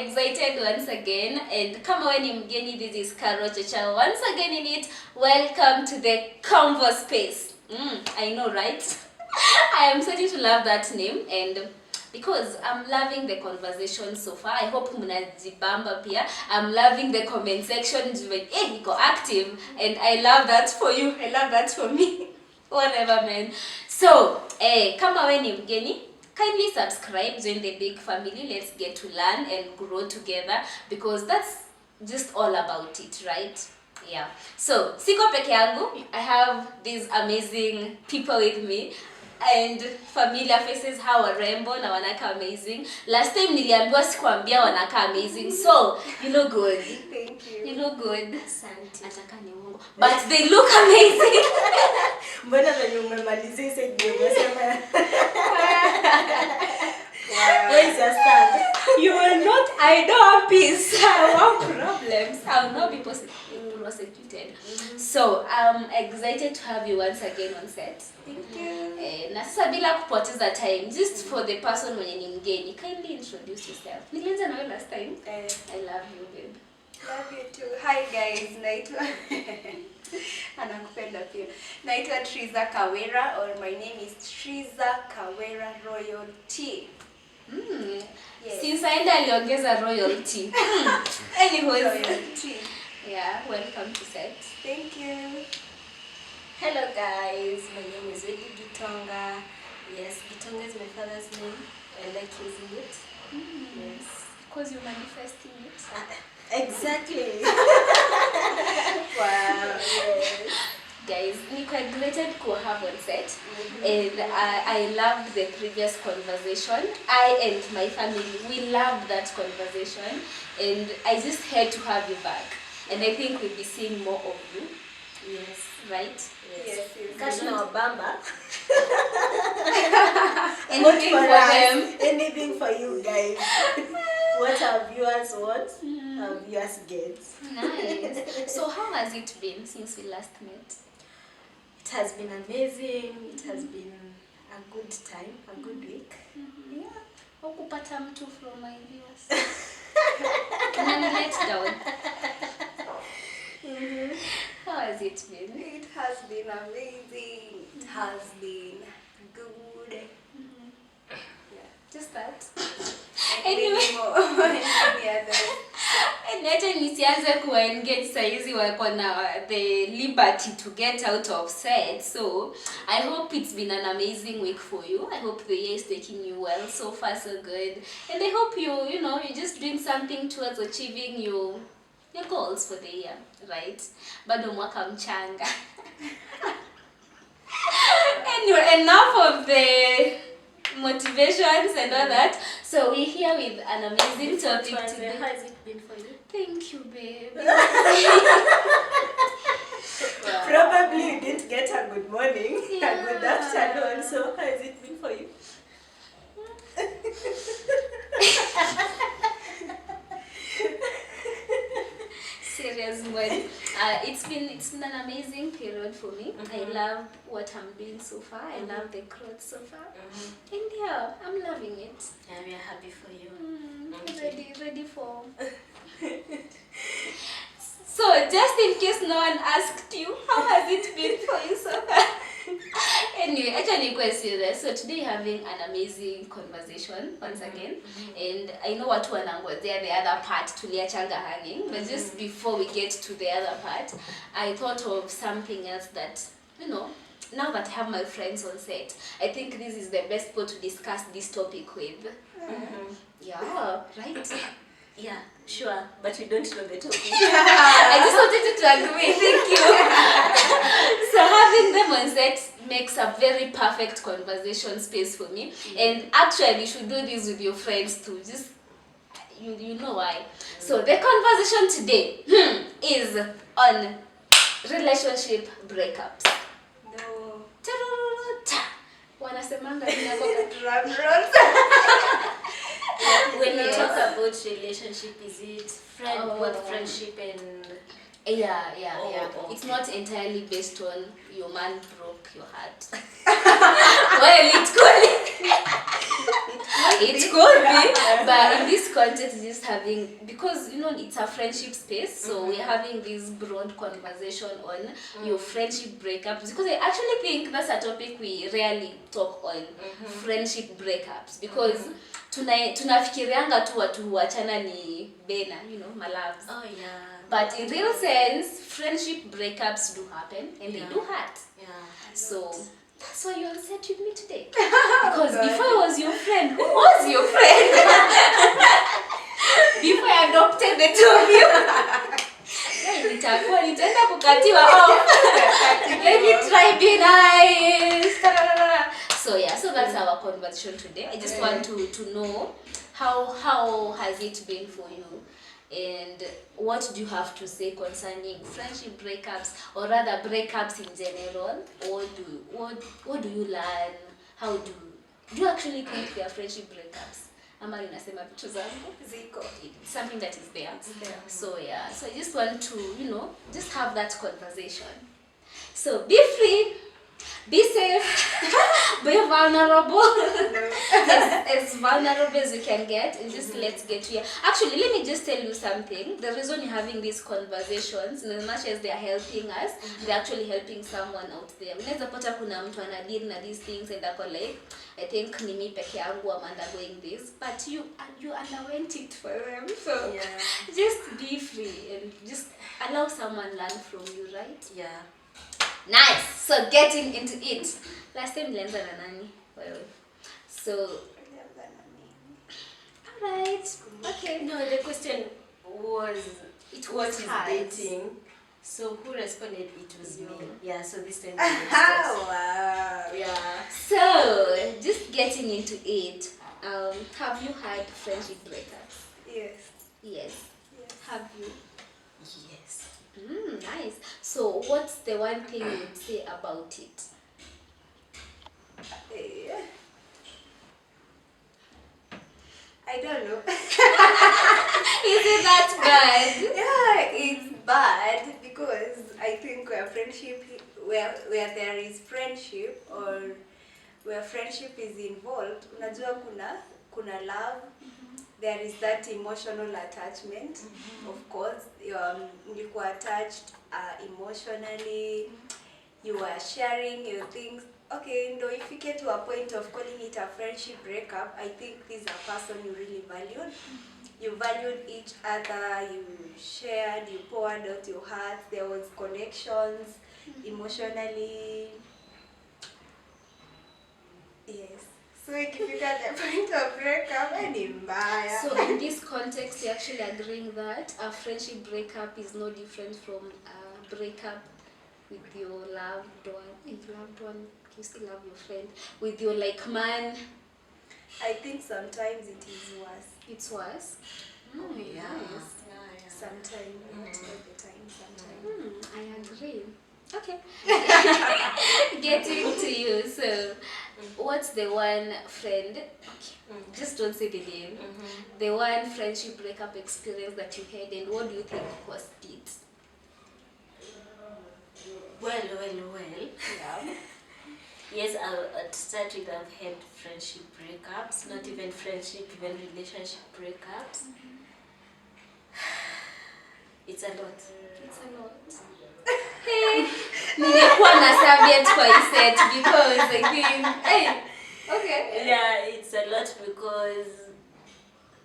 excited once again, and kama we ni mgeni, this is 𝙗𝙧𝙚 once again in it. Welcome to the Convo Space. I know, right? I am starting to love that name, and because I'm loving the conversation so far. I hope mnajibamba pia. I'm loving the comment section. Iko active, and I love that for you. I love that for me. Whatever, man. So, kama we ni mgeni, kindly subscribe, join the big family. Let's get to learn and grow together, because that's just all about it, right? Yeah. So, siko peke yangu. I have these amazing people with me. And familiar faces, how warembo na wanaka amazing. Last time niliambiwa sikuambia wanaka amazing. So, you look good. Thank you. You look good. Asante. Ataka ni Mungu. But they look amazing. Mbona venye umemalizia hizo ndio umesema. Where is your stand? You will not. I don't have peace. I want problems. I will not be prosecuted. So I'm excited to have you once again on set. Thank you. Na sasa bila kupoteza time, just for the person mwenye ni mgeni, kindly introduce yourself. Nilianza na wewe last time. I love you, babe. Love you too. Hi guys, naitwa anakupenda pia. Naitwa 𝙗𝙤𝙚 𝙾𝙤, or my name is 𝙗𝙤𝙚 𝙾𝙤 royalty. Yes. Since aenda aliongeza royalty. Anyways, royalty. Yeah, welcome to set. Thank you. Hello guys, my name is 𝙤𝙤𝙚. Yes, 𝙤𝙤𝙚 is my father's name. I like using it. Yes. Because you're manifesting it. Exactly. Wow. Yes. Guys, niko excited to have on set, and I loved the previous conversation. I and my family, we loved that conversation, and I just had to have you back. And I think we'll be seeing more of you. Yes. Right? Yes. Catch our bamba. Anything for them. Anything for you guys. What our viewers want, our viewers get. Nice. So how has it been since we last met? It has been amazing. It has been a good time, a good week. Yeah. Okupata mtu from my viewers. Let down. How has it been? It has been amazing. It has been good. Yeah. Just that. Anyway. And hata nisianze kuwaengage saizi wako na the liberty to get out of set. So I hope it's been an amazing week for you. I hope the year is taking you well. So far so good. And I hope you're just doing something towards achieving your goals for the year, right? Bado mwaka mchanga. Anyway, enough of the motivations and all that. So we're here with an amazing topic today. How has it been for you? Thank you, babe. Probably you didn't get a good morning, Yeah. a good afternoon. So how has it been for you? Serious one. It's been an amazing period for me. I love what I'm doing so far. I love the growth so far. And yeah, I'm loving it. And we are happy for you. Ready for. So just in case no one asked you, how has it been for you so far? Anyway, actually quite serious. So today having an amazing conversation once again, and I know what one was there, the other part tuliachanga hanging, but just before we get to the other part, I thought of something else that, now that I have my friends on set, I think this is the best people to discuss this topic with. Yeah, right? Yeah, sure, but we don't know the topic. I just wanted you to agree. Thank you. So having them on set makes a very perfect conversation space for me. And actually, you should do this with your friends too. Just you know why. So the conversation today is on relationship breakups. No. Wanasemanga ninakoka Drum rolls. When you talk about relationship, is it both friendship and Yeah. Oh, It's okay. not entirely based on your man broke your heart. Well, it could. It could be, but in this context, just having, because it's a friendship space, so we're having this broad conversation on your friendship breakups, because I actually think that's a topic we rarely talk on, friendship breakups, because tunafikirianga tu watu huachana ni bena, malabs. Oh yeah. But in real sense, friendship breakups do happen and they do hurt. Yeah. So that's why you're on set with me today. Because before I was your friend, who was your friend? Before I adopted the two of you. Nitaenda kukatiwa off. Let me try be nice. So that's our conversation today. I just want to know how has it been for you? And what do you have to say concerning friendship breakups, or rather breakups in general? Or what do you learn? How do you actually think they are friendship breakups? Ama unasema vitu zangu ziko, it's something that is there. So so I just want to just have that conversation. So be free, be safe, be vulnerable, as vulnerable as you can get, and just let's get here. Actually, let me just tell you something. The reason you're having these conversations, and as much as they are helping us, they're actually helping someone out there. Unaweza pata kuna mtu anadeal na these things and ako like, I think ni mimi peke yangu am undergoing this, but you underwent it for them. So just be free and just allow someone learn from you, right? Yeah. Nice. So getting into it. Last time nilianza na nani? Wewe. So alright. Okay. No, the question was what is hard. dating? So who responded? It was me. Yeah, so this time Wow. Yeah. So just getting into it. Have you had friendship breakups? Yes. Have you? Yes. Nice. So what's the one thing you would say about it? I don't know. Is it that bad? Yeah, it's bad because I think where there is friendship, or where friendship is involved, unajua kuna love. There is that emotional attachment. Of course, mlikuwa attached emotionally. You are sharing your things. Okay, no, if you get to a point of calling it a friendship breakup, I think this is a person you really valued. You valued each other, you shared, you poured out your heart, there was connections emotionally. Yes. So if you get the point of breakup, So in this context, you're actually agreeing that a friendship breakup is no different from a breakup with your loved one. You still love your friend. With your man. I think sometimes it is worse. It's worse. Yeah. Nice. Sometimes, not all the time, sometimes. I agree. Okay. Getting to you. So, what's the one friend? Okay. Just don't say the name. The one friendship breakup experience that you had, and what do you think caused it? Well. Yeah. Yes, I'll start with I've had friendship breakups, not even friendship, even relationship breakups. It's a lot. It's a lot. Hey, nilikuwa na serviette kwa hii set because I think, hey, okay. Yeah, it's a lot because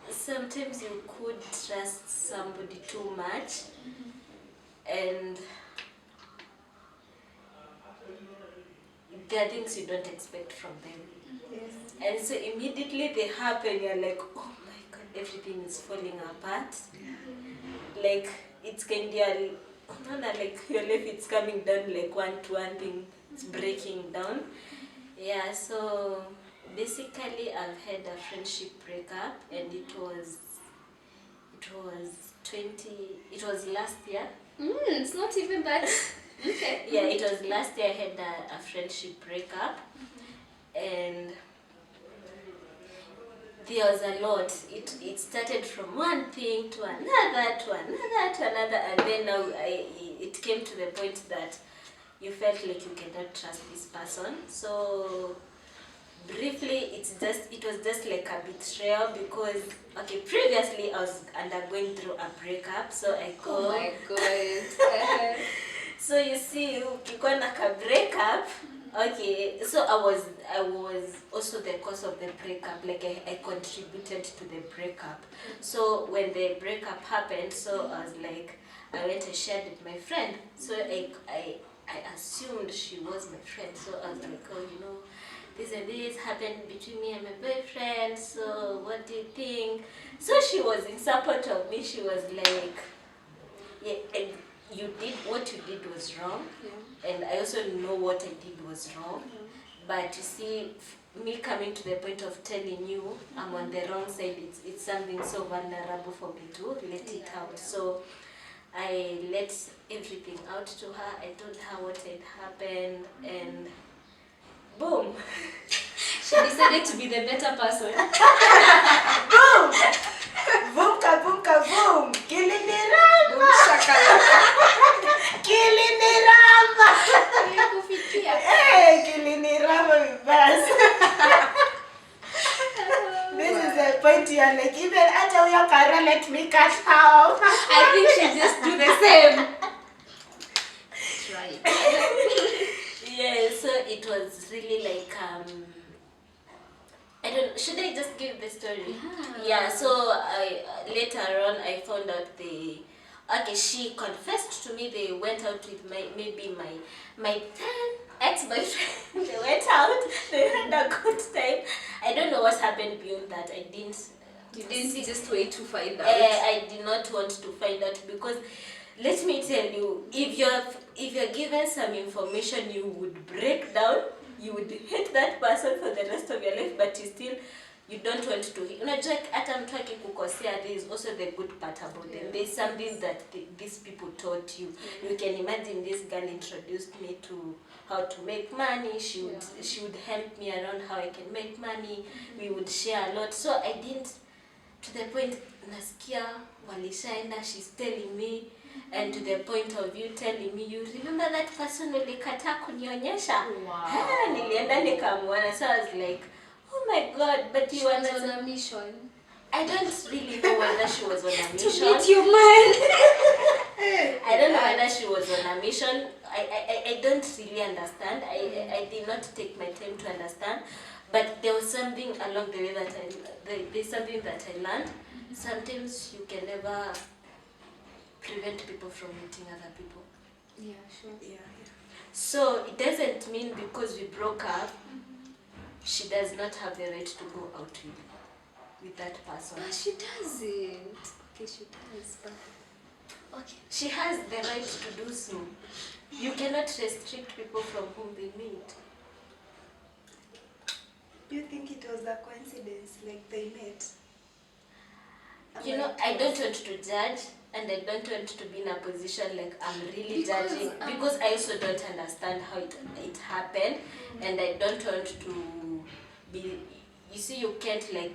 sometimes you could trust somebody too much, and there are things you don't expect from them. Yes. And so immediately they happen, you're like, oh my god, everything is falling apart. Like, it's kind of like your life is coming down like one to one thing, it's breaking down. Yeah, so basically I've had a friendship breakup, and it was last year. It's not even that. Okay. Yeah, it was last year I had a friendship breakup, and there was a lot. It started from one thing to another, and then now it came to the point that you felt like you cannot trust this person. So briefly, it was just like a betrayal because previously I was undergoing through a breakup, so I go. Oh my god. So you see, ukikuwa na ka breakup. Okay, so I was also the cause of the breakup. Like I contributed to the breakup. So when the breakup happened, so I was like, I went and shared with my friend. So I assumed she was my friend. So I was like, oh, you know, this and this happened between me and my boyfriend. So what do you think? So she was in support of me. She was like, yeah, and what you did was wrong. Yeah. And I also know what I did was wrong. But you see, me coming to the point of telling you I'm on the wrong side, it's something so vulnerable for me to let it out. So I let everything out to her. I told her what had happened, and boom. She decided to be the better person. Boom! Boom, kaboom, kaboom! Kiliniramba! Kiliniramba! Nilikufikia. Hey, kiliniramba vibaya. This is the point you're like, even after your career, let me cut her off. I think she just do the same. That's right. Yeah, so it was really like I don't. Should I just give the story? Yeah. So later on I found out she confessed to me they went out with my 10 ex-boyfriend. They went out. They had a good time. I don't know what happened beyond that. I didn't. You didn't just wait to find out. I did not want to find out because, let me tell you, if you're given some information, you would break down. You would hate that person for the rest of your life, but you don't want to. Unajua hata mtu akikukosea, there is also the good part about them. There is something that these people taught you. You can imagine this girl introduced me to how to make money. She would help me around how I can make money. We would share a lot. So I didn't, to the point nasikia walishaenda, she's telling me. And to the point of you telling me, you remember that person ulikataa kunionyesha? Wow. Nilienda nikamwona. So I was like, oh my god, but you were on a mission. I don't really know whether she was on a mission. To meet your man. I don't know whether she was on a mission. I don't really understand. I did not take my time to understand. But there was something along the way that there's something that I learned. Sometimes you can never prevent people from meeting other people. Yeah, sure. Yeah. So it doesn't mean because we broke up, she does not have the right to go out with that person. She doesn't. Okay, she does, but okay. She has the right to do so. You cannot restrict people from whom they meet. Do you think it was a coincidence, like they met? You know, I don't want to judge, and I don't want to be in a position like I'm really judging, because I also don't understand how it happened, and I don't want to be. You see, you can't like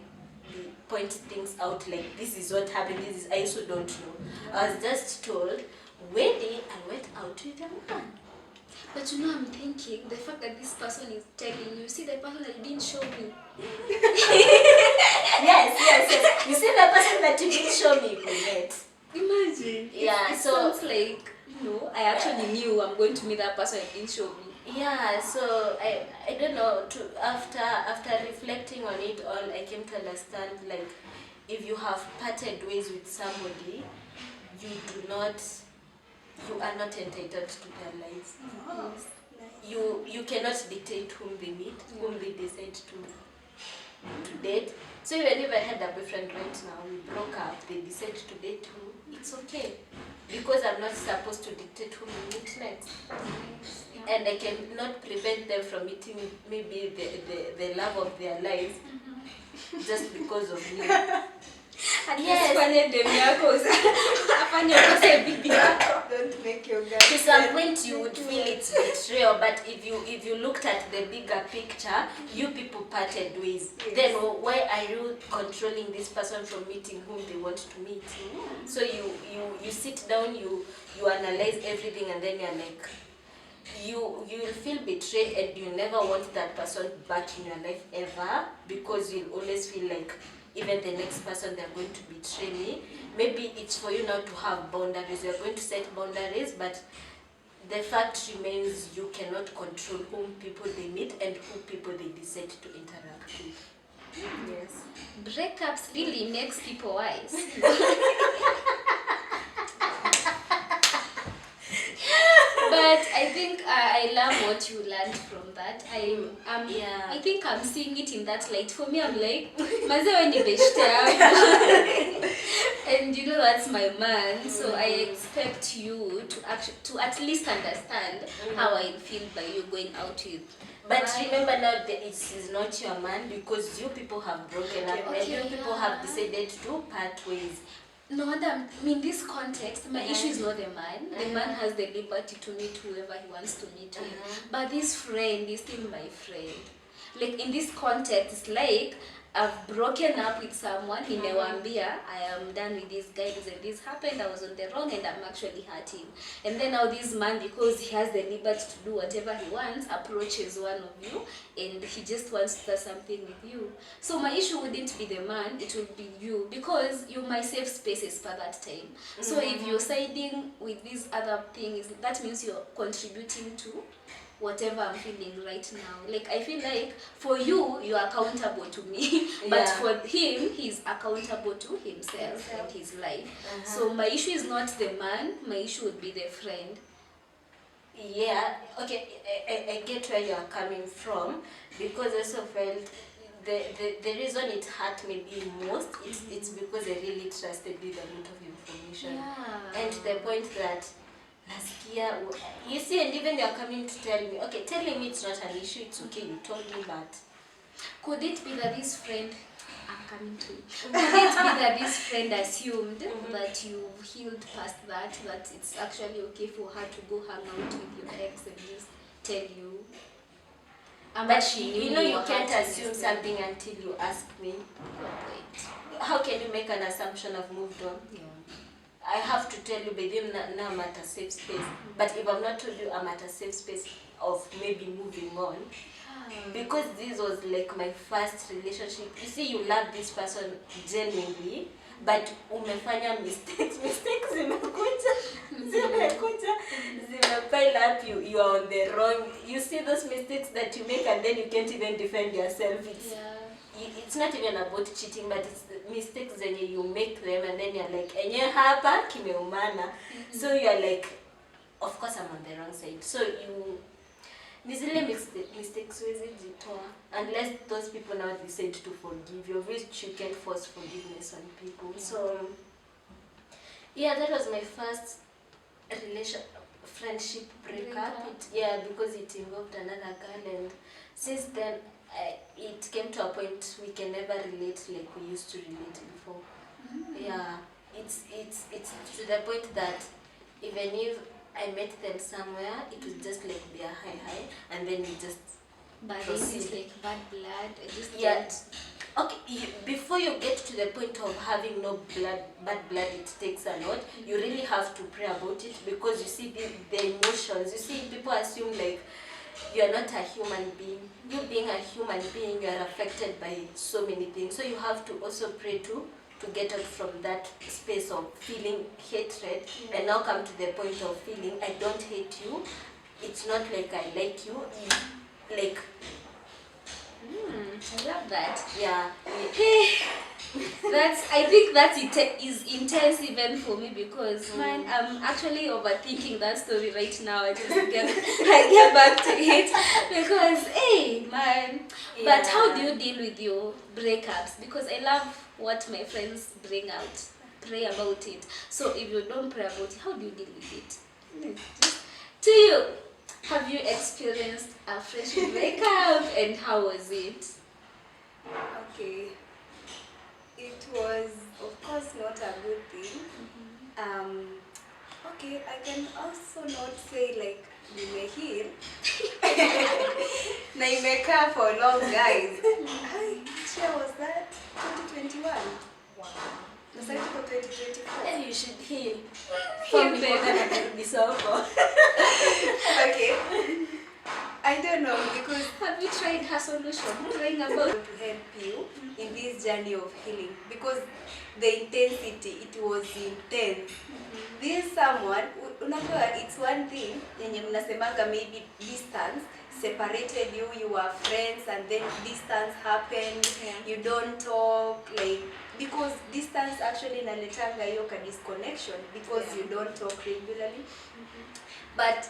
point things out like this is what happened. I also don't know. I was just told when I went out with a man. But you know, I'm thinking the fact that this person is telling you, see the person that you didn't show me. Yes. You see the person that you didn't show me, we met. Imagine. Yeah, it so sounds like, you know, I actually knew I'm going to meet that person that didn't show me. Yeah, so I don't know. After reflecting on it all, I came to understand like if you have parted ways with somebody, you are not entitled to their lives. Oh, nice. You cannot dictate whom they meet, whom they decide to date. So even if I had a boyfriend right now, we broke up, they decide to date who, it's okay. Because I'm not supposed to dictate whom we meet next. And I cannot prevent them from meeting maybe the love of their lives just because of me. Yes. Fanye demu yako, afanye ukose bibi yako. Don't make your To girlfriend. some point you would feel it's betrayal, but if you looked at the bigger picture, you people parted ways. Yes. Then why are you controlling this person from meeting whom they want to meet? So you sit down, you analyze everything, and then you're like, you will feel betrayed, and you never want that person back in your life ever, because you'll always feel like even the next person, they're going to betray me. Maybe it's for you now to have boundaries. You're going to set boundaries, but the fact remains you cannot control whom people they meet and who people they decide to interact with. Yes. Breakups really makes people wise. But I think I love what you learned from that. I think I'm seeing it in that light. For me, I'm like, mazewe ni beshte yangu. And you know that's my man, so I expect you to at least understand how I feel by you going out with. But remember now that it is not your man, because you people have broken up and you people have decided to part ways. No wonder, I mean, this context, my issue is not the man. The man has the liberty to meet whoever he wants to meet with. But this friend is still my friend. Like, in this context, it's like I've broken up with someone, nimewambia, I am done with this guy, this happened, I was on the wrong, and I'm actually hurting. And then now this man, because he has the liberty to do whatever he wants, approaches one of you, and he just wants to do something with you. So my issue wouldn't be the man, it would be you, because you're my safe spaces for that time. So if you're siding with these other things, that means you're contributing to whatever I'm feeling right now. Like, I feel like for you, you're accountable to me, but for him, he's accountable to himself and his life. So my issue is not the man, my issue would be the friend. Yeah, okay, I get where you're coming from, because I also felt the reason it hurt me the most it's because I really trusted with a lot of information. And to the point that you see, and even you're coming to tell me, okay, telling me it's not an issue, it's okay, you told me, but could it be that this friend, I'm coming to, could it be that this friend assumed that you've healed past that it's actually okay for her to go hang out with your ex and just tell you? But you know, you can't assume something until you ask me. How can you make an assumption I've moved on? I have to tell you, by them now I'm at a safe space. But if I've not told you I'm at a safe space of maybe moving on, because this was like my first relationship. You see, you love this person genuinely, but umefanya mistakes zimepile up, you are on the wrong. You see those mistakes that you make and then you can't even defend yourself. It's not even about cheating, but it's the mistakes that you make them, and then you're like, enye hapa kimeumana. So you're like, of course I'm on the wrong side. So you nizile mistakes wezi jitoa, unless those people now decide to forgive you, which you can force forgiveness on people. So yeah, that was my first friendship breakup. Because it involved another girl, and since then it came to a point we can never relate like we used to relate before. It's to the point that even if I met them somewhere, it was just like be a hi, and then we just proceed. It's like bad blood. Okay, before you get to the point of having no bad blood, it takes a lot. You really have to pray about it, because you see the emotions. You see, people assume like you're not a human being. You being a human being, you are affected by so many things. So you have to also pray to get out from that space of feeling hatred, and now come to the point of feeling I don't hate you. It's not like I like you. Like I love that. I think that it is intense even for me, because man, I'm actually overthinking that story right now. I get back to it because hey man. But how do you deal with your breakups? Because I love what my friends bring out. Pray about it. So if you don't pray about it, how do you deal with it? To you, have you experienced a friendship breakup, and how was it? Okay. It was, of course, not a good thing. Okay, I can also not say like nimeheal na imekaa for long, guys. Hi, which year was that? 2021. Wow. That's like 2024. And you should heal. From before. Okay. I don't know, because Have you tried her solution? Trying about to help you in this journey of healing, because the intensity, it was intense. This someone, unajua, it's one thing yenye mnasemanga maybe distance separated you, you were friends, and then distance happened, you don't talk, like, because distance actually inaletanga hiyo ka disconnection, because you don't talk regularly. But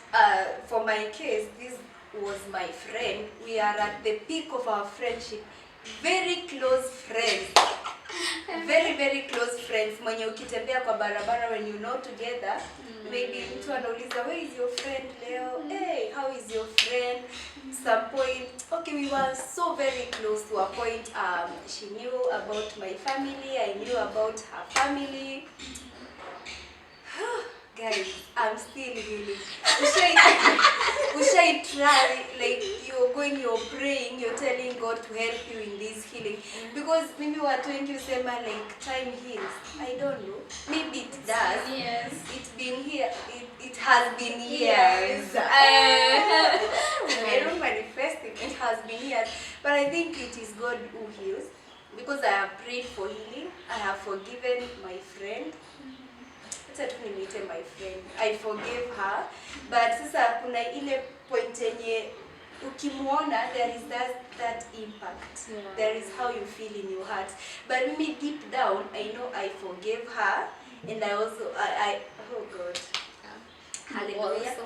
for my case, this was my friend. We are at the peak of our friendship. Very close friends. Very, very close friends. Mwenye ukitembea kwa barabara, when you know together, maybe mtu anauliza, where is your friend leo? Hey, how is your friend? Some point, okay, we were so very close to a point. She knew about my family, I knew about her family. Guys, I'm still healing. We should try, like, you're praying, you're telling God to help you in this healing. Because maybe watu wengi usema like time heals. I don't know. Maybe it does. Yes. It's been here. It has been years. I don't manifest it. It has been years. But I think it is God who heals. Because I have prayed for healing. I have forgiven my friend. My friend, I forgave her, but sasa kuna ile point yenye ukimuona, there is that impact. There is how you feel in your heart. But me deep down, I know I forgave her, and I also oh God, hallelujah.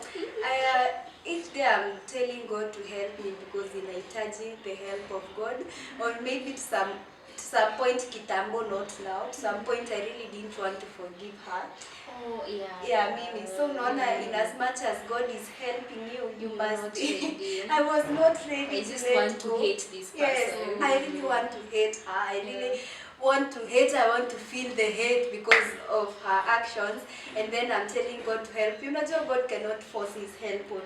Each day I'm telling God to help me, because inahitaji the help of God, or maybe to some point kitambo, not now. To some point I really didn't want to forgive her. Oh, yeah. Yeah, maybe. So Nona, in as much as God is helping you, you must be. I was not ready. I just want to hate this person. Yes, I really want to hate her. I really want to hate her. I want to feel the hate because of her actions. And then I'm telling God to help you. Not just God cannot force His help on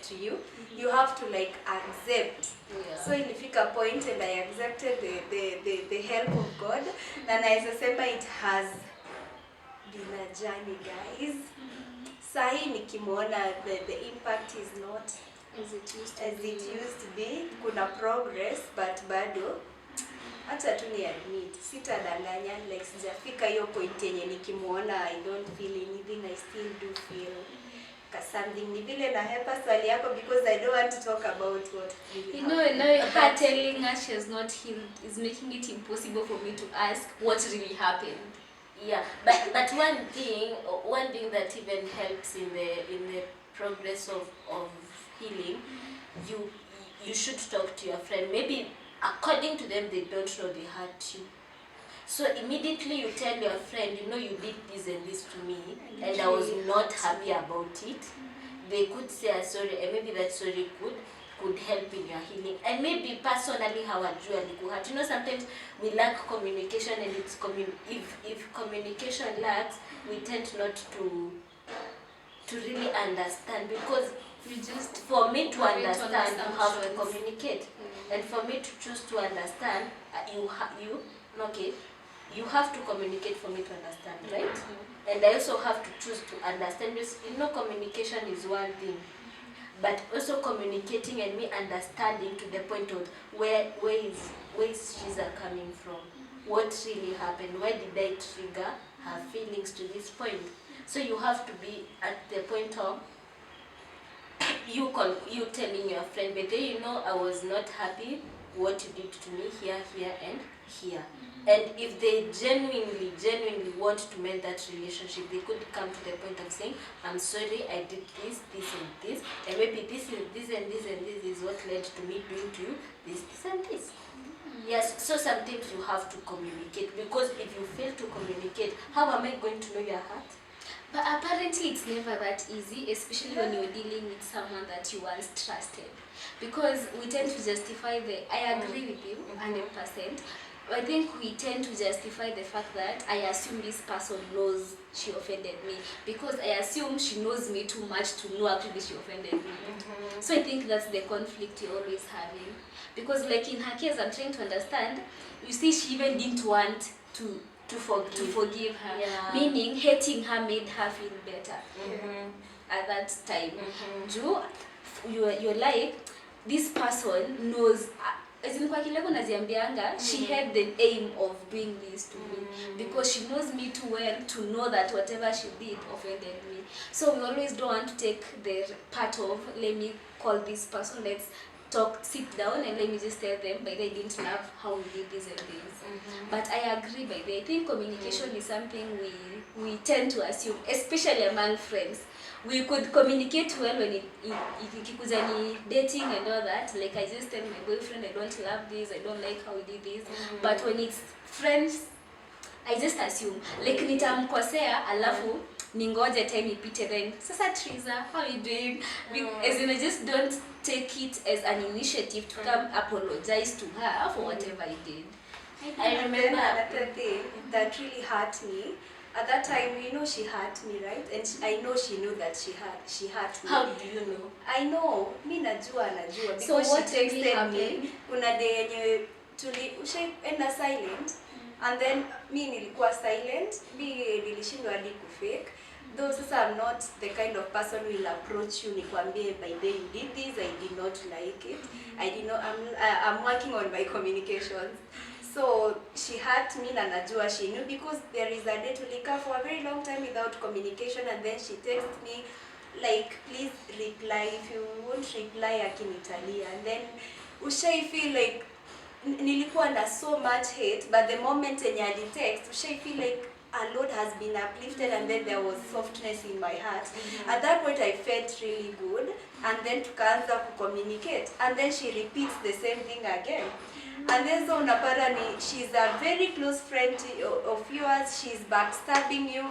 to you. You have to like accept. So ilifika point and I accepted the help of God. And as I said, it has been a journey, guys. Sahi nikimwona the impact is not as it used to be. Kuna progress, but bado hata tu ni admit, sitadanganya, like sijafika hiyo point yenye nikimwona I don't feel anything. I still do feel something. Ni vile na hepa swali yako, because I don't want to talk about what really happened. Her telling us she has not healed is making it impossible for me to ask what really happened. Yeah, but one thing that even helps in the progress of healing, you should talk to your friend. Maybe according to them, they don't know they hurt you. So immediately you tell your friend, you know, you did this and this to me, and I was not happy about it. They could say sorry, and maybe that sorry could help in your healing. And maybe personally how hurt. You know, sometimes we lack communication, and it's if communication lacks, we tend not to really understand, because for me to understand, you have to communicate. And for me to choose to understand, you have to communicate for me to understand, right? And I also have to choose to understand. You know, communication is one thing, but also communicating and me understanding to the point of where is Shiza coming from, what really happened, why did I trigger her feelings to this point. So you have to be at the point of you telling your friend, but then, you know, I was not happy what you did to me here, and here. And if they genuinely want to mend that relationship, they could come to the point of saying, I'm sorry, I did this and this, and maybe this and this is what led to me doing to you this and this. Yes, so sometimes you have to communicate, because if you fail to communicate, how am I going to know your heart? But apparently it's never that easy, especially when you're dealing with someone that you once trusted. Because we tend to justify I agree with you 100%, I think we tend to justify the fact that I assume this person knows she offended me because I assume she knows me too much to know actually she offended me. So I think that's the conflict you're always having. Because like in her case, I'm trying to understand, you see she even didn't want to forgive her. Yeah. Meaning hating her made her feel better at that time. You're like, this person knows, as in kwa kilego naziambianga, she had the aim of doing this to me because she knows me too well to know that whatever she did offended me. So we always don't want to take the part of, let me call this person, let's talk, sit down and let me just tell them, by the way, I didn't love how we did this and this. But I agree, by the way, I think communication is something we tend to assume, especially among friends. We could communicate well when it dating and all that. Like I just tell my boyfriend, I don't love this, I don't like how we did this. But when it's friends, I just assume. Like nitamkosea alafu ningoje time ipite then. Sasa Triza, how are you doing? As in I just don't take it as an initiative to come apologize to her for whatever I did. I remember another thing that really hurt me. At that time, you know, she hurt me, right? And I know she knew that she hurt me. How do you know? I know. Mi najua. Because so what she texted me. Kuna day yenye ushaenda silent. And then mi nilikuwa silent. Mi nilishindwa hadi kufake. Though sasa I'm not the kind of person who will approach you nikwambie by the you did this, I did not like it. I'm working on my communications. So she hurt me na najua she knew because there is a day tulikaa for a very long time without communication and then she texted me like, please reply, if you won't reply akinitalia. And then ushai feel like nilikuwa na so much hate, but the moment yenye ali text ushai feel like a load has been uplifted and then there was softness in my heart. At that point I felt really good and then tukaanza communicate and then she repeats the same thing again. And then so unapata she's a very close friend of yours, she's backstabbing you,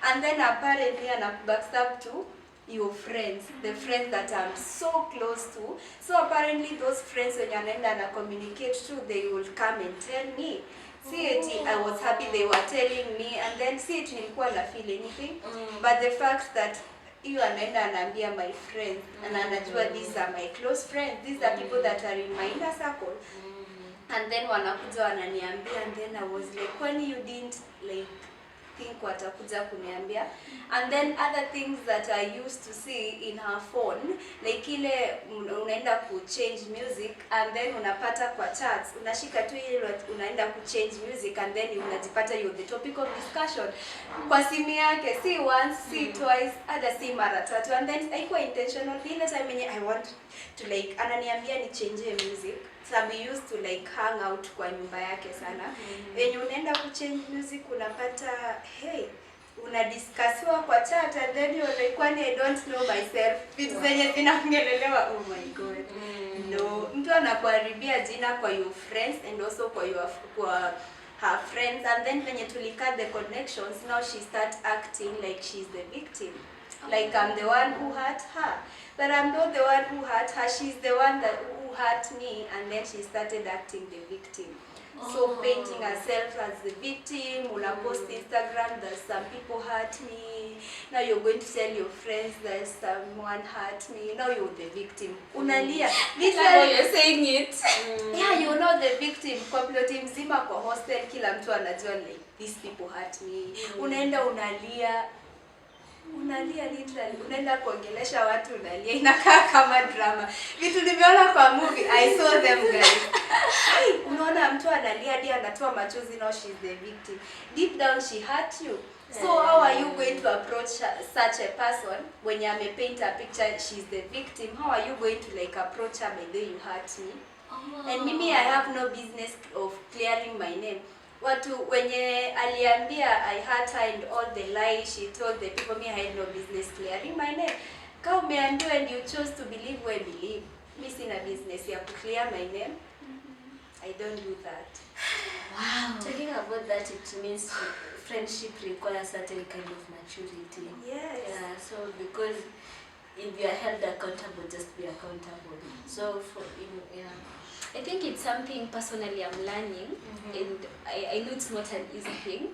and then apparently backstab to your friends, the friends that I'm so close to. So apparently those friends when anaenda na communicate to, they will come and tell me. See, I was happy they were telling me, and then see, nilikuwa na feel anything. But the fact that you anaenda anaambia my friends, and anajua these are my close friends, these are people that are in my inner circle. And then wanakuja wananiambia, and then I was like, kwani you didn't like think watakuja kuniambia? And then other things that I used to see in her phone, like ile unaenda change music and then unapata kwa charts, unashika tu ile unaenda change music and then unajipata you're the topic of discussion kwa simu yake, see once, see twice, hata see mara tatu. And then haikuwa intentional, ile time yenye I want to like ananiambia ni change music. So we used to like hang out kwa nyumba yake sana. When unaenda change music unapata hey, unadiscussiwa kwa chat and then you're like, kwani I don't know myself. Vitu zenye zinaongelelewa, oh my god. No, mtu anakuharibia jina kwa your friends and also kwa her friends, and then when you cut the connections, now she starts acting like she's the victim. Like I'm the one who hurt her. But I'm not the one who hurt her, she's the one who hurt me, and then she started acting the victim. So painting herself as the victim, una post Instagram that some people hurt me, now you're going to tell your friends that someone hurt me, now you're the victim. Unalia. Literally you're saying it. Yeah, you're not the victim. Kwa ploti mzima kwa hostel kila mtu anajua like these people hurt me. Unaenda unalia literally. Unaenda kuongelesha watu unalia, inakaa kama drama. Vitu nimeona kwa movie, I saw them guys. Unaona mtu analia hadi anatoa machozi, now she's the victim. Deep down she hurt you. So how are you going to approach such a person when you paint a picture she's the victim? How are you going to like approach her by the way you hurt me? And mimi I have no business of clearing my name. Watu wenye aliambia I hurt her and all the lies she told the people, me I had no business clearing my name. Kama umeambiwa and you chose to believe where believe. Mimi sina business ya clear my name. I don't do that. Wow. Talking about that, it means friendship requires certain kind of maturity. Yes. Yeah. So because if you are held accountable, just be accountable. So I think it's something personally I'm learning, and I know it's not an easy thing.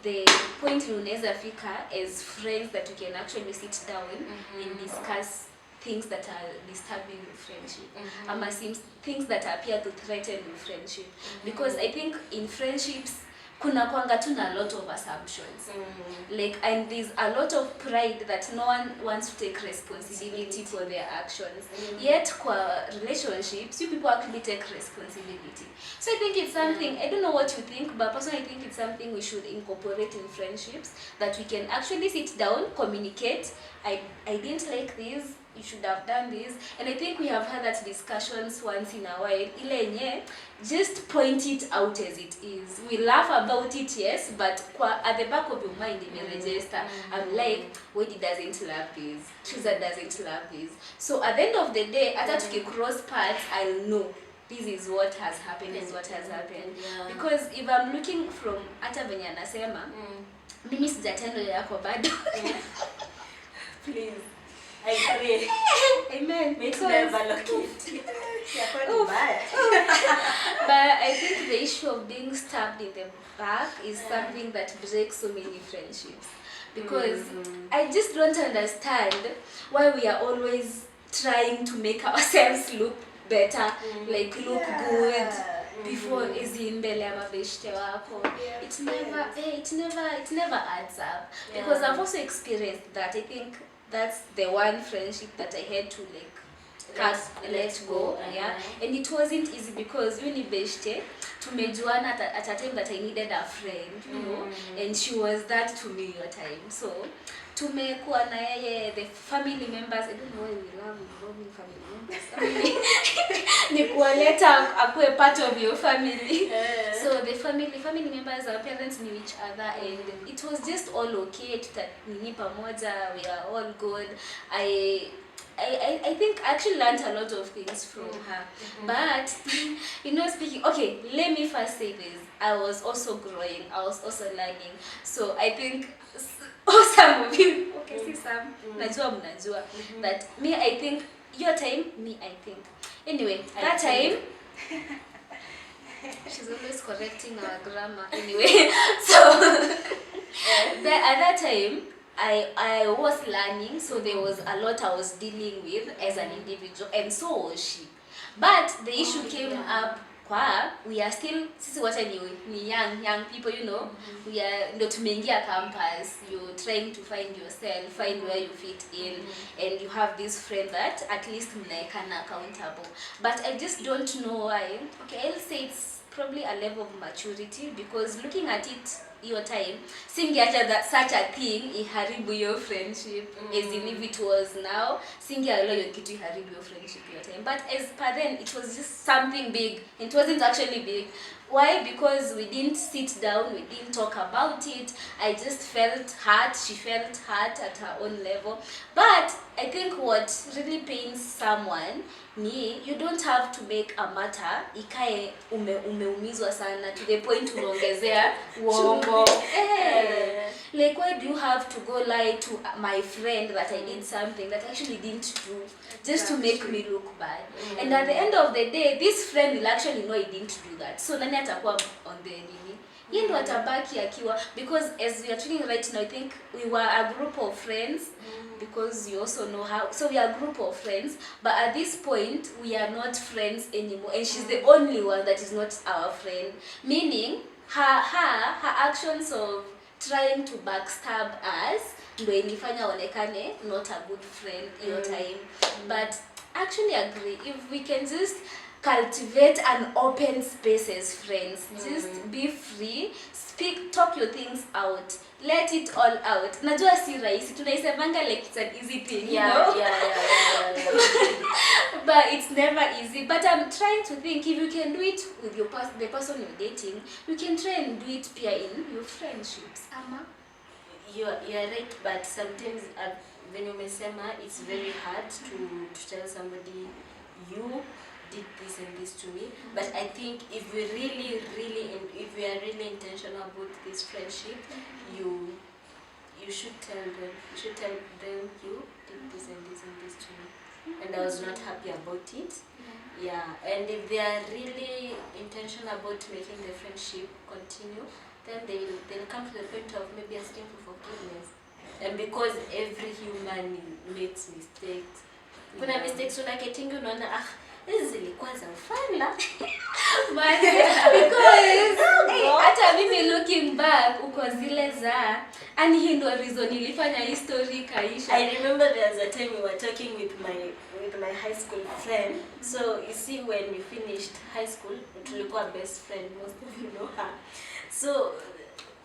The point unaweza fika as friends that we can actually sit down and discuss things that are disturbing your friendship, things that appear to threaten your friendship. Because I think in friendships kuna kwanga tu na a lot of assumptions, like, and there's a lot of pride that no one wants to take responsibility for their actions, yet kwa relationships you people actually take responsibility. So I think it's something, I don't know what you think, but personally I think it's something we should incorporate in friendships, that we can actually sit down, communicate. I didn't like this, you should have done this. And I think we have had that discussions once in a while. Ile just point it out as it is. We laugh about it, yes, but at the back of your mind it may register. I'm like, Wadi doesn't love this, Chusa doesn't love this. So at the end of the day, after we cross paths, I'll know this is what has happened, is what has happened. Yeah. Because if I'm looking from hata venye anasema, mimi sijatendo yako bado. Please. I pray. Amen. Make never look it. But I think the issue of being stabbed in the back is something that breaks so many friendships. Because I just don't understand why we are always trying to make ourselves look better, like look good before mbele ya mabeshte wako. It never adds up. Because I've also experienced that. I think that's the one friendship that I had to let go. And it wasn't easy because you ni beshte tumejuana at a time that I needed a friend, you know, and she was that to me your time. So tumekuwa na yeye, the family members, I don't know why we love involving family members. Ni kuwaleta akue part of your family. So the family members, our parents knew each other, and it was just all okay. Nini pamoja, we are all good. I think I actually learned a lot of things from her. But, you know, okay, let me first say this. I was also growing. I was also learning. So I think some of you, okay, see some, najua, that me, I think, your time, me, I think. Anyway, that time, she's always correcting our grammar. Anyway, so, at that time, I was learning, so there was a lot I was dealing with as an individual, and so was she. But the issue came up, we are still, sisi wote ni young people, you know. We are ndo tumeingia campus, you're trying to find yourself, find where you fit in, and you have this friend that at least mnaekana accountable. But I just don't know why. Okay, I'll say it's probably a level of maturity, because looking at it your time, singeacha that such a thing iharibu your friendship, as in if it was now, singeallow your kitu iharibu your friendship your time. But as per then, it was just something big. It wasn't actually big. Why? Because we didn't sit down, we didn't talk about it. I just felt hurt, she felt hurt at her own level. But I think what really pains someone ni, you don't have to make a matter ikae umeumizwa sana to the point unaongezea uongo. Like, why do you have to go lie to my friend that I did something that I actually didn't do just to make me look bad? And at the end of the day, this friend will actually know he didn't do that. So nani atakuwa on the nini? Yeye ndo atabaki akiwa, because as we are talking right now, I think we were a group of friends, because you also know how, so we are a group of friends, but at this point we are not friends anymore, and she's the only one that is not our friend, meaning her actions of trying to backstab us ndo ilifanya onekane not a good friend your time. But actually agree, if we can just cultivate an open space as friends, just be free, speak, talk your things out, let it all out. Najua si rahisi, tunaisemanga like it's an easy thing, you know? But it's never easy. But I'm trying to think, if you can do it with the person you're dating, you can try and do it pia in your friendships. Ama? You're right, but sometimes when you mesema, it's very hard to tell somebody you did this and this to me. But I think if we if we are really intentional about this friendship, you should tell them. You should tell them you did this and this and this to me. and I was not happy about it. Yeah, and if they are really intentional about making the friendship continue, then they'll come to the point of maybe asking for forgiveness. And because every human makes mistakes, kuna mistakes unaketingi unaona hizi zilikuwa za ufala but because hata mimi looking back uko zile za and hii ndo reason ilifanya hii story kaisha. I remember there was a time we were talking with my high school friend. So you see, when we finished high school, tulikuwa best friend, most of you know her. So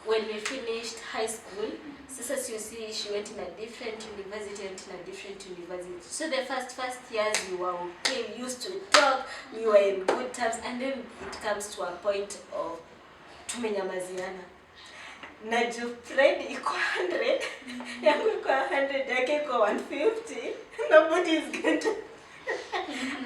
when we finished high school, sasa you see, she went in a different university, So the first years we were okay, we used to talk, we were in good terms, and then it comes to a point of tumenyamaziana. Na juu friend iko 100, yangu iko 100, yake iko 150, nobody is going to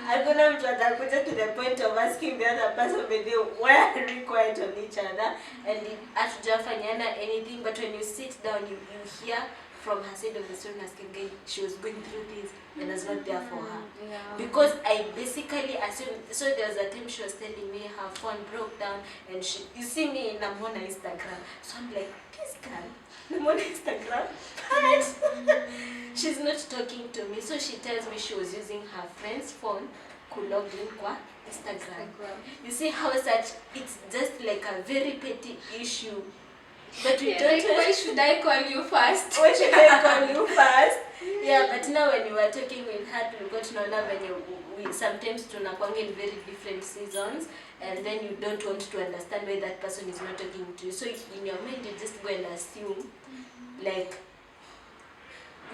hakuna mtu atakuja to the point of asking the other person maybe why are we quiet on each other, and hatujafanyana anything, but when you sit down you hear from her side of the story asking she was going through this and I was not there for her. Because I basically assumed, so there was a time she was telling me her phone broke down, and you see me in Namona Instagram, so I'm like, this girl Namona Instagram, but she's not talking to me. So she tells me she was using her friend's phone to log in kwa Instagram. You see how such, it's just like a very petty issue. But we don't. Like, why should I call you first? Why should I call you first? Yeah, but now when you were talking with her, we got to know when we sometimes tunakwanga in very different seasons, and then you don't want to understand why that person is not talking to you. So in your mind, you just go and assume, like,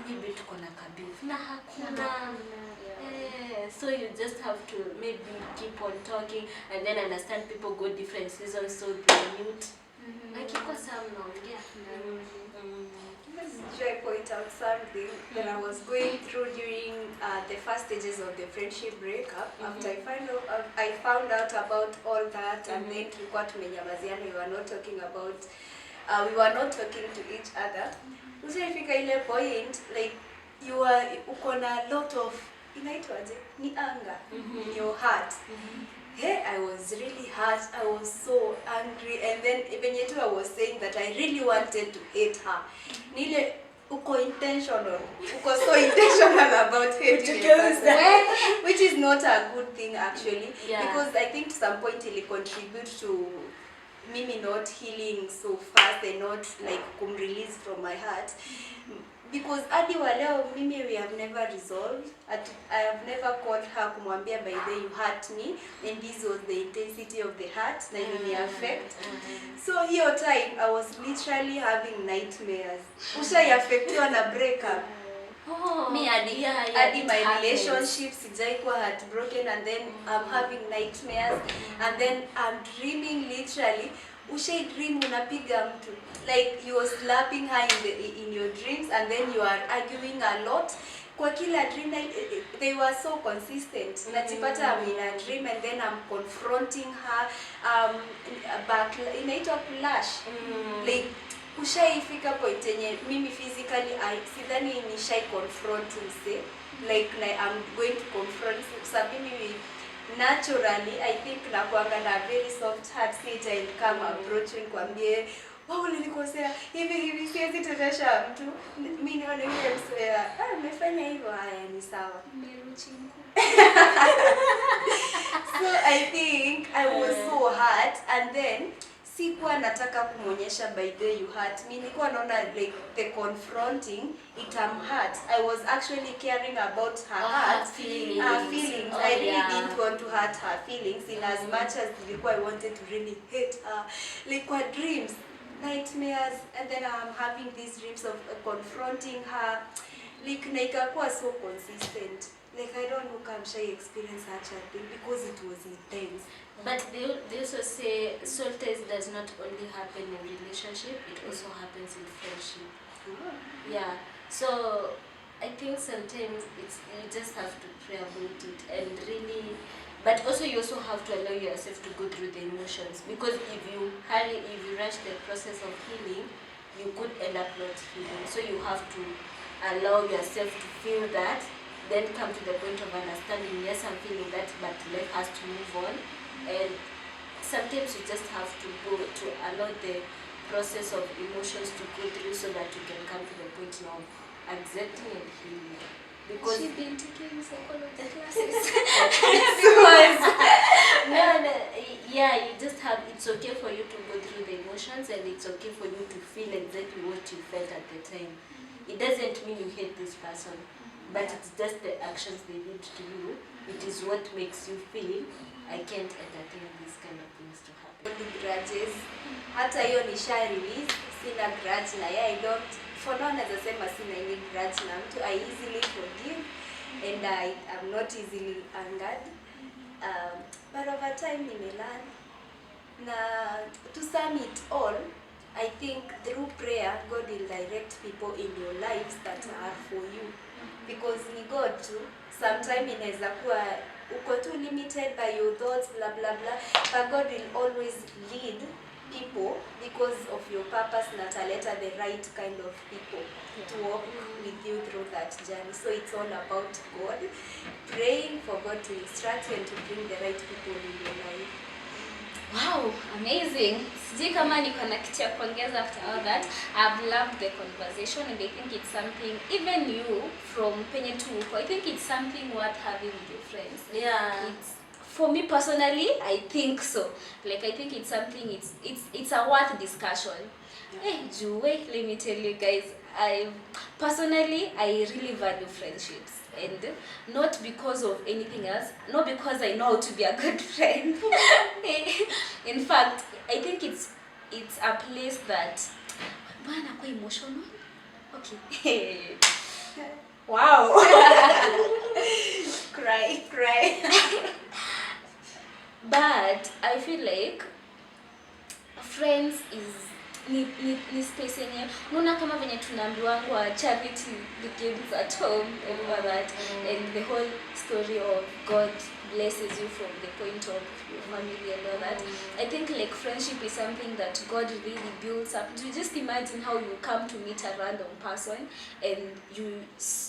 maybe tuko na kabeef na hakuna. So you just have to maybe keep on talking, and then understand people go different seasons, so they mute. Akiko sawa mnaongea. Should I point out something that I was going through during the first stages of the friendship breakup? After I found out about all that, and then tulikuwa tumenyamaziana, we were not talking to each other. Usifika ile point like you are uko na lot of inaitwaje ni anger in your heart. Hey, I was really hurt, I was so angry, and then even yet I was saying that I really wanted to hate her. Nile uko intentional, uko so intentional about hating her, which is not a good thing actually, because I think to some point it will contribute to Mimi not healing so fast and not like release from my heart. Because hadi wa leo Mimi we have never resolved. I have never called her kumwambia by the way you hurt me, and this was the intensity of the hurt na ilini affect. So hiyo time I was literally having nightmares. Ushaiaffectiwa na breakup. Me hadi my relationship sijaikuwa heartbroken, and then I'm having nightmares, and then I'm dreaming literally. Ushai dream unapiga mtu, like you are slapping her in your dreams, and then you are arguing a lot. Kwa kila dream they were so consistent. Najipata I'm in a dream and then I'm confronting her back inaitwa clash. Like ushaifika point yenye mimi physically sidhani nishai confront mse, like I'm going to confront mimi naturally. I think nakuanga na very soft heart, sita and come approach and kwambie wao nilikosea hivi siwezi tetesha mtu, mimi nione yule msea umefanya hivyo, haya ni sawa. So I think I was so hurt, and then sikuwa nataka kumuonyesha by the you hurt me. Nilikuwa naona like the confronting it hurt. I was actually caring about her feelings. I really didn't want to hurt her feelings in as much as I wanted to really hate her. Like what dreams, nightmares, and then I'm having these dreams of confronting her. Like naikakuwa so consistent. Like I don't know if I experienced such a thing because it was intense. But they also say saltiness does not only happen in relationship, it also happens in friendship. Yeah. So I think sometimes you just have to pray about it and really, but also you also have to allow yourself to go through the emotions, because if you rush the process of healing, you could end up not healing. So you have to allow yourself to feel that, then come to the point of understanding, yes, I'm feeling that, but life has to move on. And sometimes you just have to go to allow the process of emotions to go through so that you can come to the point now of accepting and healing. Because she's been taking psychology classes. because yeah, you just have, it's okay for you to go through the emotions, and it's okay for you to feel exactly what you felt at the time. It doesn't mean you hate this person, but it's just the actions they did to you. It is what makes you feel, I can't entertain these kind of things to happen. Only grudges. Hata hiyo nisha release, sina grudge na I don't, for now nazasema sina any grudge na mtu. I easily forgive and I am not easily angered. But over time nimelearn. Na to sum it all, I think through prayer, God will direct people in your lives that are for you. Because ni God too, sometimes inaweza kuwa uko too limited by your thoughts, blah blah blah, but God will always lead people because of your purpose, na taleta the right kind of people to walk with you through that journey. So it's all about God, praying for God to instruct you and to bring the right people in your life. Wow, amazing. Sijui kama niko na kitu ya kuongeza after all that. I've loved the conversation and I think it's something, even you from penye tu uko, I think it's something worth having with your friends. Yeah. It's, for me personally, I think so. Like I think it's something, it's a worth discussion. Hey, wait, let me tell you guys, I really value friendships, and not because of anything else, not because I know how to be a good friend. In fact, I think it's a place that, man, I'm quite emotional. Okay. Wow. Cry. But I feel like friends is ni space yenye unaona kama venye tunaambiwa charity begins at home and all that, and the whole story of God blesses you from the point of your family and all that. I think like friendship is something that God really builds up. You just imagine how you come to meet a random person and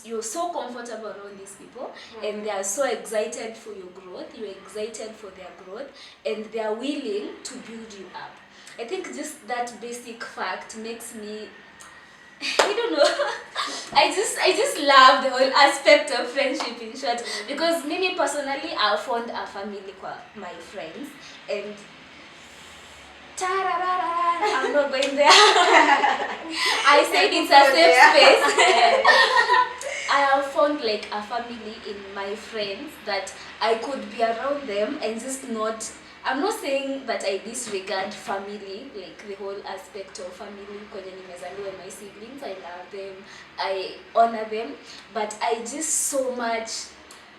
you're so comfortable around these people, and they are so excited for your growth, you're excited for their growth, and they are willing to build you up. I think just that basic fact makes me, I don't know, I just love the whole aspect of friendship in short, because me personally I found a family kwa my friends, and I'm not going there. I said it's a safe space. I have found like a family in my friends that I could be around them and just not, I'm not saying that I disregard family, like the whole aspect of family, because my siblings, I love them, I honor them, but I just so much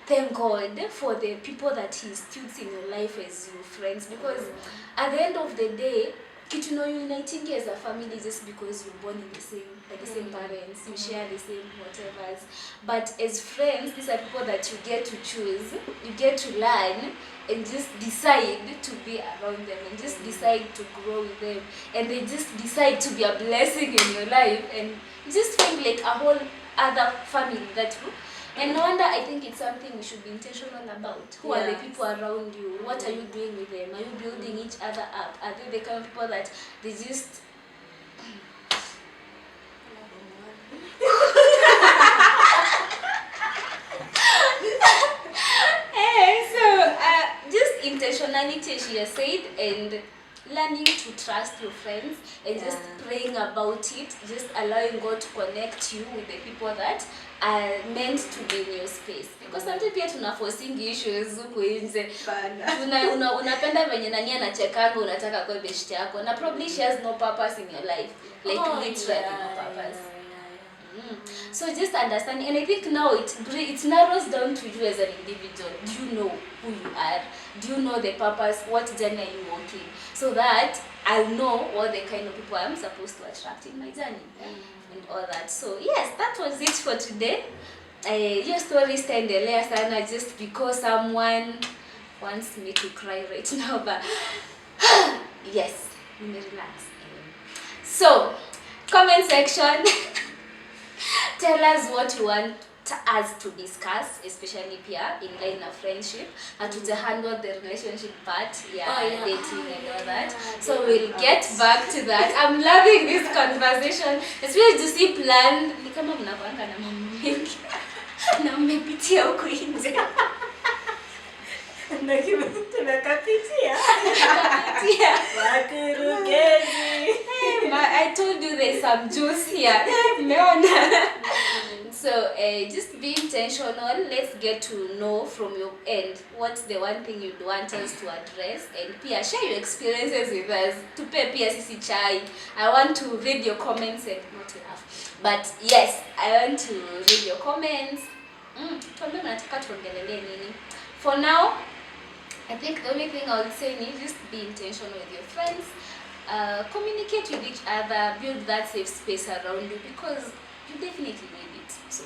thank God for the people that He institutes in your life as your friends, because at the end of the day, you know, uniting as a family just because you're born in the same, by the same parents, you share the same whatevers. But as friends, these are people that you get to choose, you get to learn, and just decide to be around them, and just decide to grow with them, and they just decide to be a blessing in your life, and you just feel like a whole other family that you. And no wonder, I think it's something we should be intentional about. Who are the people around you? What are you doing with them? Are you building each other up? Are they the kind of people that they just... just intentionality, she has said, and learning to trust your friends, and just praying about it, just allowing God to connect you with the people that are meant to be in your space. Because sometimes pia tunaforcing issues huko nje. Unapenda venye nani anachekanga, unataka kwa best yako, na probably she has no purpose in your life, like literally no purpose. So just understanding, and I think now it narrows down to you as an individual. Do you know who you are? Do you know the purpose? What journey are you walking? So that I'll know what the kind of people I'm supposed to attract in my journey and all that. So yes, that was it for today. Your story staendelea sana just because someone wants me to cry right now, but yes, let me relax. So comment section. Tell us what you want us to discuss, especially pia in line of friendship, and to handle the relationship part, dating and all that. So we'll get back to that. I'm loving this conversation, especially to see plan. Ni kama mnakuanga na mambo mengi na mmepitia huko nje. Tunakapitia. I told you there's some juice here. So just be intentional. Let's get to know from your end what's the one thing you'd want us to address, and pia share your experiences with us. Tupe pia sisi chai. I want to read your comments and not laugh. But yes, I want to read your comments. Tuambie mnataka tuongelele nini. For now, I think the only thing I would say is just be intentional with your friends. Communicate with each other, build that safe space around you, because you definitely need it. So